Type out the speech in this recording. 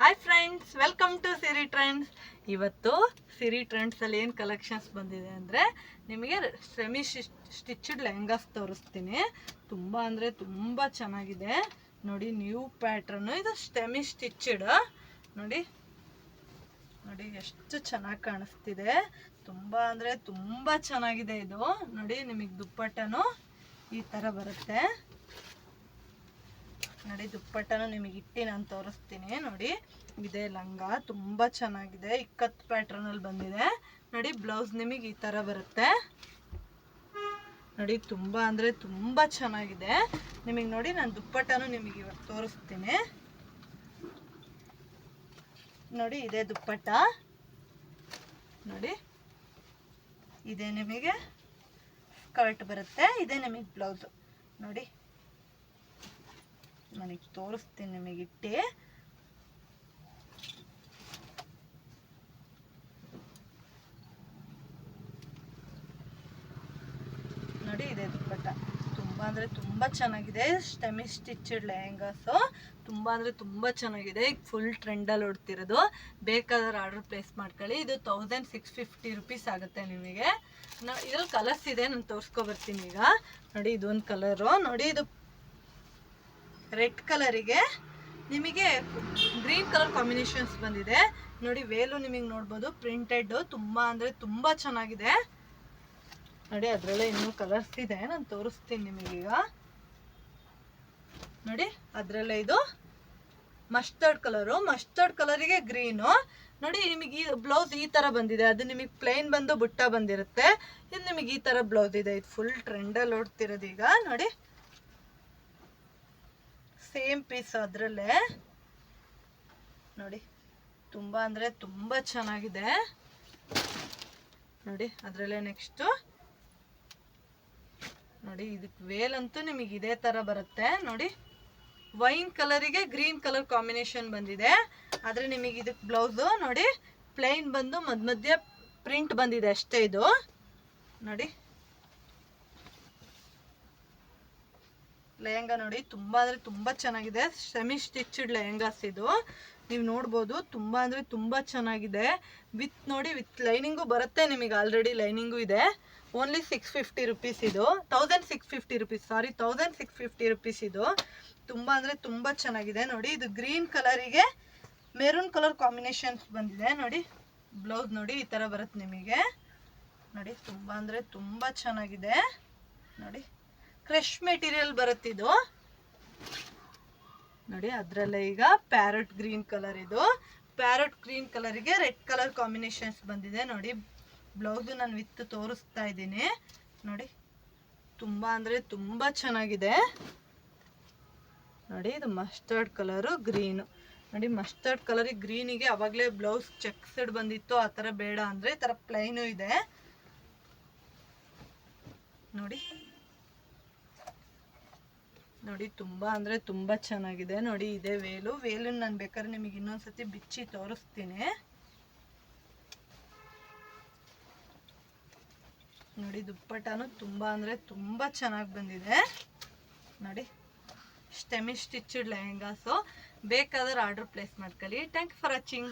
Hi friends, welcome to Siri trends. ಇವತ್ತು ಸಿರಿ ಟ್ರೆಂಡ್ಸಲ್ಲಿ ಏನು collections ಬಂದಿದೆ ಅಂದರೆ ನಿಮಗೆ ಸೆಮಿ ಸ್ಟಿಚ್ಡ್ ಲೆಹಂಗಾಸ್ ತೋರಿಸ್ತೀನಿ. ತುಂಬ ಅಂದರೆ ತುಂಬ ಚೆನ್ನಾಗಿದೆ ನೋಡಿ. ನ್ಯೂ ಪ್ಯಾಟ್ರನ್ನು, ಇದು ಸೆಮಿ ಸ್ಟಿಚ್ಡ್ ನೋಡಿ. ನೋಡಿ ಎಷ್ಟು ಚೆನ್ನಾಗಿ ಕಾಣಿಸ್ತಿದೆ. ತುಂಬ ಅಂದರೆ ತುಂಬ ಚೆನ್ನಾಗಿದೆ ಇದು ನೋಡಿ. ನಿಮಗೆ ದುಪ್ಪಟ್ಟನು ಈ ಥರ ಬರುತ್ತೆ ನೋಡಿ. ದುಪ್ಪಟ್ಟನು ನಿಮಗೆ ಇಟ್ಟು ನಾನು ತೋರಿಸ್ತೀನಿ ನೋಡಿ. ಇದೇ ಲಂಗ ತುಂಬ ಚೆನ್ನಾಗಿದೆ, ಇಕ್ಕತ್ ಪ್ಯಾಟ್ರನಲ್ಲಿ ಬಂದಿದೆ ನೋಡಿ. ಬ್ಲೌಸ್ ನಿಮಗೆ ಈ ಥರ ಬರುತ್ತೆ ನೋಡಿ. ತುಂಬ ಅಂದರೆ ತುಂಬ ಚೆನ್ನಾಗಿದೆ ನಿಮಗೆ ನೋಡಿ. ನಾನು ದುಪ್ಪಟ್ಟನು ನಿಮಗೆ ಇವಾಗ ತೋರಿಸ್ತೀನಿ ನೋಡಿ. ಇದೇ ದುಪ್ಪಟ್ಟ ನೋಡಿ. ಇದೇ ನಿಮಗೆ ಸ್ಕರ್ಟ್ ಬರುತ್ತೆ, ಇದೇ ನಿಮಗೆ ಬ್ಲೌಸು ನೋಡಿ. ನನಗೆ ತೋರಿಸ್ತೀನಿ ನಿಮಗೆ ಇಟ್ಟೆ ನೋಡಿ. ಇದೆ ದುಪ್ಪಟ್ಟ. ತುಂಬ ಅಂದರೆ ತುಂಬ ಚೆನ್ನಾಗಿದೆ. ಸೆಮಿ ಸ್ಟಿಚ್ಡ್ ಲೆಹಂಗಾಸು ತುಂಬ ಅಂದರೆ ತುಂಬ ಚೆನ್ನಾಗಿದೆ. ಈಗ ಫುಲ್ ಟ್ರೆಂಡಲ್ಲಿ ಓಡ್ತಿರೋದು. ಬೇಕಾದ್ರೆ ಆರ್ಡರ್ ಪ್ಲೇಸ್ ಮಾಡ್ಕೊಳ್ಳಿ. ಇದು 1650 ರುಪೀಸ್ ಆಗುತ್ತೆ ನಿಮಗೆ. ಇದ್ರಲ್ಲಿ ಕಲರ್ಸ್ ಇದೆ, ನಾನು ತೋರಿಸ್ಕೊಬರ್ತೀನಿ ಈಗ ನೋಡಿ. ಇದೊಂದು ಕಲರು ನೋಡಿ. ಇದು ರೆಡ್ ಕಲರಿಗೆ ನಿಮಗೆ ಗ್ರೀನ್ ಕಲರ್ ಕಾಂಬಿನೇಷನ್ಸ್ ಬಂದಿದೆ ನೋಡಿ. ವೇಲು ನಿಮಗೆ ನೋಡ್ಬೋದು, ಪ್ರಿಂಟೆಡ್. ತುಂಬ ಅಂದರೆ ತುಂಬ ಚೆನ್ನಾಗಿದೆ ನೋಡಿ. ಅದರಲ್ಲೇ ಇನ್ನೂ ಕಲರ್ಸ್ ಇದೆ, ನಾನು ತೋರಿಸ್ತೀನಿ ನಿಮಗೀಗ ನೋಡಿ. ಅದರಲ್ಲೇ ಇದು ಮಸ್ಟರ್ಡ್ ಕಲರು, ಮಸ್ಟರ್ಡ್ ಕಲರಿಗೆ ಗ್ರೀನು ನೋಡಿ. ನಿಮಗೆ ಈ ಬ್ಲೌಸ್ ಈ ಥರ ಬಂದಿದೆ. ಅದು ನಿಮಗೆ ಪ್ಲೈನ್ ಬಂದು ಬುಟ್ಟ ಬಂದಿರುತ್ತೆ. ಇದು ನಿಮಗೆ ಈ ಥರ ಬ್ಲೌಸ್ ಇದೆ. ಇದು ಫುಲ್ ಟ್ರೆಂಡಲ್ಲಿ ಓಡ್ತಿರೋದು ಈಗ ನೋಡಿ. ಸೇಮ್ ಪೀಸ್ ಅದರಲ್ಲೇ ನೋಡಿ. ತುಂಬ ಅಂದರೆ ತುಂಬ ಚೆನ್ನಾಗಿದೆ ನೋಡಿ. ಅದರಲ್ಲೇ ನೆಕ್ಸ್ಟು ನೋಡಿ. ಇದಕ್ಕೆ ವೇಲಂತೂ ನಿಮಗೆ ಇದೇ ಥರ ಬರುತ್ತೆ ನೋಡಿ. ವೈನ್ ಕಲರಿಗೆ ಗ್ರೀನ್ ಕಲರ್ ಕಾಂಬಿನೇಷನ್ ಬಂದಿದೆ. ಆದರೆ ನಿಮಗೆ ಇದಕ್ಕೆ ಬ್ಲೌಸು ನೋಡಿ ಪ್ಲೈನ್ ಬಂದು ಮಧ್ಯ ಪ್ರಿಂಟ್ ಬಂದಿದೆ ಅಷ್ಟೇ ಇದು ನೋಡಿ. ಲೆಹಂಗಾ ನೋಡಿ. ತುಂಬ ಅಂದರೆ ತುಂಬ ಚೆನ್ನಾಗಿದೆ. ಸೆಮಿ ಸ್ಟಿಚ್ಡ್ ಲೆಹಂಗಾಸ್ ಇದು ನೀವು ನೋಡ್ಬೋದು. ತುಂಬ ಅಂದರೆ ತುಂಬ ಚೆನ್ನಾಗಿದೆ. ವಿತ್ ನೋಡಿ, ವಿತ್ ಲೈನಿಂಗು ಬರುತ್ತೆ ನಿಮಗೆ. ಆಲ್ರೆಡಿ ಲೈನಿಂಗು ಇದೆ. ಓನ್ಲಿ 650 ರುಪೀಸ್ ಇದು. 1650 ರುಪೀಸ್, ಸಾರಿ 1650 ರುಪೀಸ್ ಇದು. ತುಂಬ ಅಂದರೆ ತುಂಬ ಚೆನ್ನಾಗಿದೆ ನೋಡಿ. ಇದು ಗ್ರೀನ್ ಕಲರಿಗೆ ಮೆರೂನ್ ಕಲರ್ ಕಾಂಬಿನೇಷನ್ಸ್ ಬಂದಿದೆ ನೋಡಿ. ಬ್ಲೌಸ್ ನೋಡಿ ಈ ಥರ ಬರುತ್ತೆ ನಿಮಗೆ ನೋಡಿ. ತುಂಬ ಅಂದರೆ ತುಂಬ ಚೆನ್ನಾಗಿದೆ ನೋಡಿ. ಕ್ರಶ್ ಮೆಟೀರಿಯಲ್ ಬರುತ್ತಿದ್ದು ನೋಡಿ. ಅದರಲ್ಲೇ ಈಗ ಪ್ಯಾರಟ್ ಗ್ರೀನ್ ಕಲರ್, ಇದು ಪ್ಯಾರಟ್ ಗ್ರೀನ್ ಕಲರಿಗೆ ರೆಡ್ ಕಲರ್ ಕಾಂಬಿನೇಷನ್ಸ್ ಬಂದಿದೆ ನೋಡಿ. ಬ್ಲೌಸು ನಾನು ವಿತ್ ತೋರಿಸ್ತಾ ಇದ್ದೀನಿ ನೋಡಿ. ತುಂಬ ಅಂದರೆ ತುಂಬ ಚೆನ್ನಾಗಿದೆ ನೋಡಿ. ಇದು ಮಸ್ಟರ್ಡ್ ಕಲರು ಗ್ರೀನು ನೋಡಿ. ಮಸ್ಟರ್ಡ್ ಕಲರಿಗೆ ಗ್ರೀನಿಗೆ ಅವಾಗಲೇ ಬ್ಲೌಸ್ ಚೆಕ್ಸ್ಡ್ ಬಂದಿತ್ತು. ಆ ಥರ ಬೇಡ ಅಂದರೆ ಈ ಥರ ಪ್ಲೈನು ಇದೆ ನೋಡಿ. ನೋಡಿ ತುಂಬ ಅಂದರೆ ತುಂಬ ಚೆನ್ನಾಗಿದೆ ನೋಡಿ. ಇದೇ ವೇಲು. ವೇಲನ್ನು ನಾನು ಬೇಕಾದ್ರೆ ನಿಮಗೆ ಇನ್ನೊಂದ್ಸತಿ ಬಿಚ್ಚಿ ತೋರಿಸ್ತೀನಿ ನೋಡಿ. ದುಪ್ಪಟ್ಟನು ತುಂಬ ಅಂದರೆ ತುಂಬ ಚೆನ್ನಾಗಿ ಬಂದಿದೆ ನೋಡಿ. ಸೆಮಿ ಸ್ಟಿಚ್ಡ್ ಲೆಹಂಗಾಸು ಬೇಕಾದ್ರೆ ಆರ್ಡರ್ ಪ್ಲೇಸ್ ಮಾಡ್ಕೊಳ್ಳಿ. Thank you for watching.